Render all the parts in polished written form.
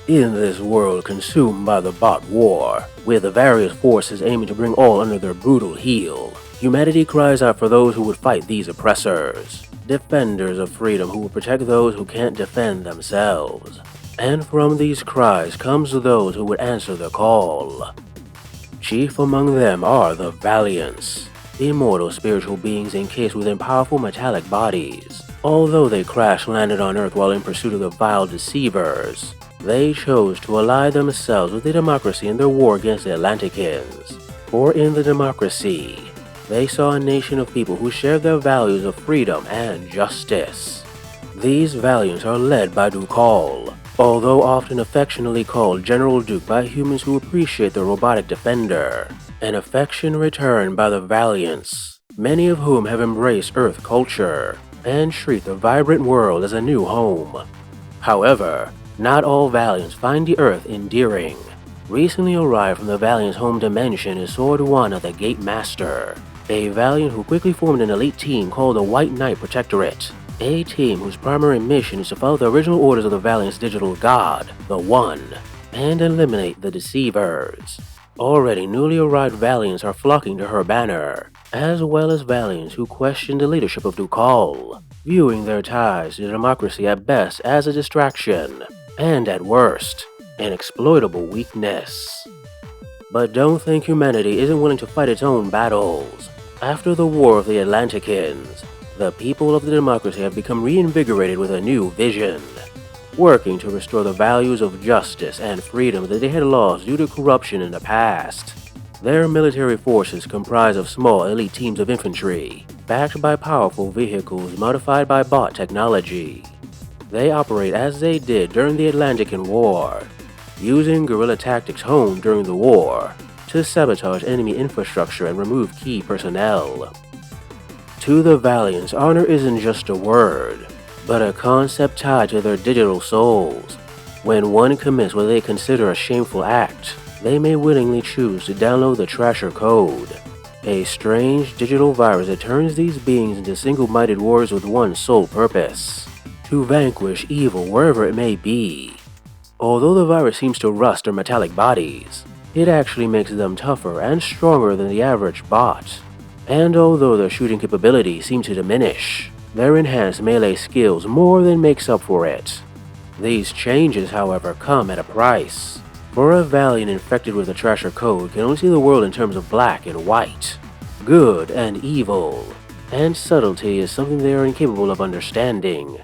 In this world consumed by the bot war, with the various forces aiming to bring all under their brutal heel, humanity cries out for those who would fight these oppressors, defenders of freedom who will protect those who can't defend themselves. And from these cries comes those who would answer the call. Chief among them are the Valiants, immortal spiritual beings encased within powerful metallic bodies. Although they crash-landed on Earth while in pursuit of the vile deceivers, they chose to ally themselves with the democracy in their war against the Atlanticans. For in the democracy, they saw a nation of people who shared their values of freedom and justice. These Valiants are led by Ducal, although often affectionately called General Duke by humans who appreciate the robotic defender, an affection returned by the Valiants, many of whom have embraced Earth culture and treat the vibrant world as a new home. However, not all Valiants find the Earth endearing. Recently arrived from the Valiant's home dimension is Sordwana the Gate Master, a Valiant who quickly formed an elite team called the Knight Protectorate, a team whose primary mission is to follow the original orders of the Valiant's digital god, the One, and eliminate the deceivers. Already newly arrived Valiants are flocking to her banner, as well as Valiants who question the leadership of Ducal, viewing their ties to democracy at best as a distraction, and at worst, an exploitable weakness. But don't think humanity isn't willing to fight its own battles. After the War of the Atlanticans, the people of the democracy have become reinvigorated with a new vision, working to restore the values of justice and freedom that they had lost due to corruption in the past. Their military forces comprise of small elite teams of infantry, backed by powerful vehicles modified by bot technology. They operate as they did during the Atlantican War, using guerrilla tactics honed during the war to sabotage enemy infrastructure and remove key personnel. To the Valiants, honor isn't just a word, but a concept tied to their digital souls. When one commits what they consider a shameful act, they may willingly choose to download the Trasher Code, a strange digital virus that turns these beings into single-minded warriors with one sole purpose: to vanquish evil wherever it may be. Although the virus seems to rust their metallic bodies, it actually makes them tougher and stronger than the average bot. And although their shooting capabilities seem to diminish, their enhanced melee skills more than makes up for it. These changes, however, come at a price. For a Valiant infected with the Trasher Code can only see the world in terms of black and white, good and evil, and subtlety is something they are incapable of understanding.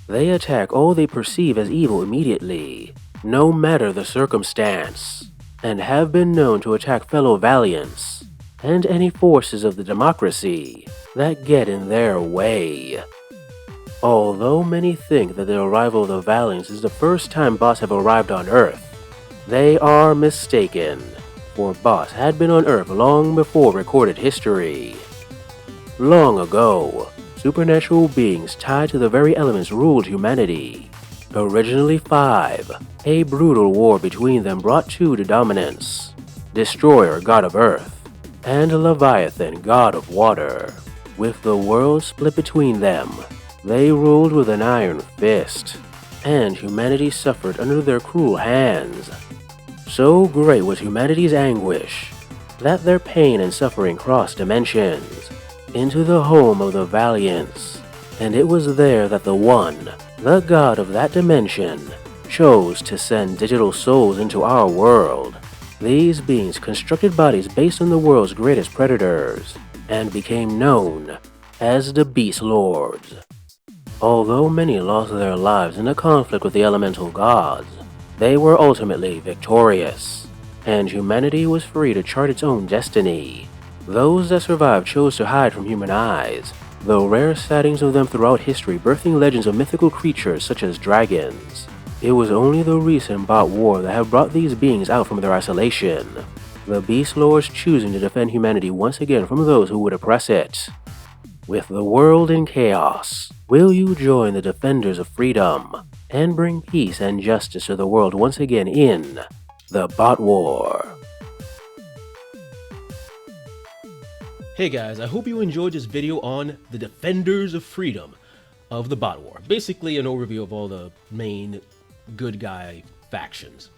They attack all they perceive as evil immediately, no matter the circumstance, and have been known to attack fellow Valiants and any forces of the democracy that get in their way. Although many think that the arrival of the Valiants is the first time bots have arrived on Earth, they are mistaken, for bots had been on Earth long before recorded history. Long ago, supernatural beings tied to the very elements ruled humanity. Originally 5, a brutal war between them brought 2 to dominance: Destroyer, god of Earth, and Leviathan, god of water. With the world split between them, they ruled with an iron fist, and humanity suffered under their cruel hands. So great was humanity's anguish that their pain and suffering crossed dimensions into the home of the Valiants, and it was there that the One, the god of that dimension, chose to send digital souls into our world. These beings constructed bodies based on the world's greatest predators, and became known as the Beastlords. Although many lost their lives in a conflict with the elemental gods, they were ultimately victorious, and humanity was free to chart its own destiny. Those that survived chose to hide from human eyes, though rare sightings of them throughout history birthing legends of mythical creatures such as dragons. It was only the recent bot war that have brought these beings out from their isolation, the Beastlords choosing to defend humanity once again from those who would oppress it. With the world in chaos, will you join the defenders of freedom and bring peace and justice to the world once again in the Bot War? Hey guys, I hope you enjoyed this video on the Defenders of Freedom of the Bot War. Basically an overview of all the main good guy factions.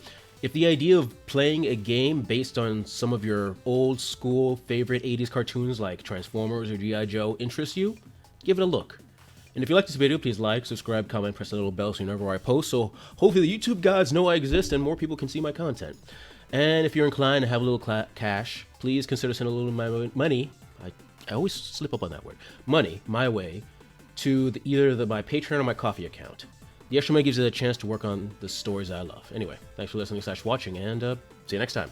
If the idea of playing a game based on some of your old school favorite 80s cartoons like Transformers or G.I. Joe interests you, give it a look. And if you like this video, please like, subscribe, comment, press the little bell so you know where I post, so hopefully the YouTube gods know I exist and more people can see my content. And if you're inclined to have a little cash, please consider sending a little money, I always slip up on that word, money, my way, to either my Patreon or my Coffee account. The extra money gives you the chance to work on the stories I love. Anyway, thanks for listening/watching, and see you next time.